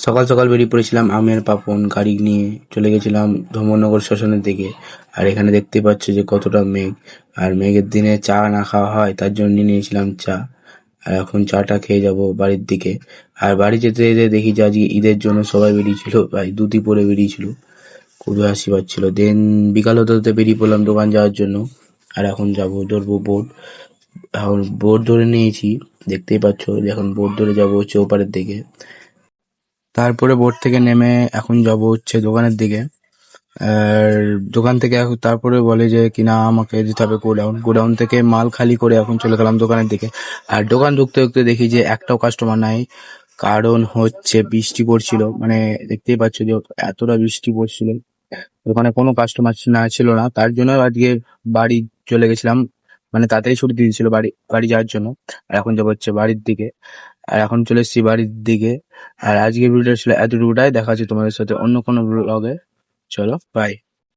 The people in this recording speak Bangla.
সকাল সকাল বেরিয়ে পড়েছিলাম আমি আর পাপন গাড়ি নিয়ে চলে গেছিলাম ধর্মনগর স্টেশনের দিকে। আর এখানে দেখতে পাচ্ছ যে কতটা মেঘ। আর মেঘের দিনে চা না খাওয়া হয় তার জন্য নিয়ে নিয়েছিলাম চা। আর এখন চাটা খেয়ে যাব বাড়ির দিকে। আর বাড়ি যেতে যেতে দেখি যে আজকে ঈদের জন্য সবাই বেরিয়েছিল, প্রায় ধুতি পরে বেরিয়েছিল। খুবই হাসি পাচ্ছিল। দেন বিকাল হতে হতে বেরিয়ে পড়লাম দোকান যাওয়ার জন্য। আর এখন যাব ধরবো বোট। এখন বোট ধরে নিয়েছি, দেখতেই পাচ্ছ যে এখন বোট ধরে যাবো হচ্ছে ওপারের দিকে। তারপরে বোট থেকে নেমে এখন যাব হচ্ছে দোকানের দিকে। আর দোকান থেকে তারপরে বলে যে কিনা আমাকে যেতে হবে গোডাউন। গোডাউন থেকে মাল খালি করে এখন চলে গেলাম দোকানের দিকে। আর দোকান ঢুকতে ঢুকতে দেখি যে একটাও কাস্টমার নাই। কারণ হচ্ছে বৃষ্টি পড়ছিল, মানে দেখতেই পাচ্ছ যে এতটা বৃষ্টি পড়ছিল, দোকানে কোনো কাস্টমার না ছিল না। তার জন্য আজকে বাড়ি চলে গেছিলাম, মানে তাড়াতাড়ি ছুটি দিয়ে দিয়েছিল বাড়ি বাড়ি যাওয়ার জন্য। আর এখন যাবো হচ্ছে বাড়ির দিকে। আর এখন চলে এসেছি বাড়ির দিকে। আর আজকে ভিডিওটা ছিল এতটুকুটাই। দেখা হচ্ছে তোমাদের সাথে অন্য কোনো ব্লগে। চলো বাই।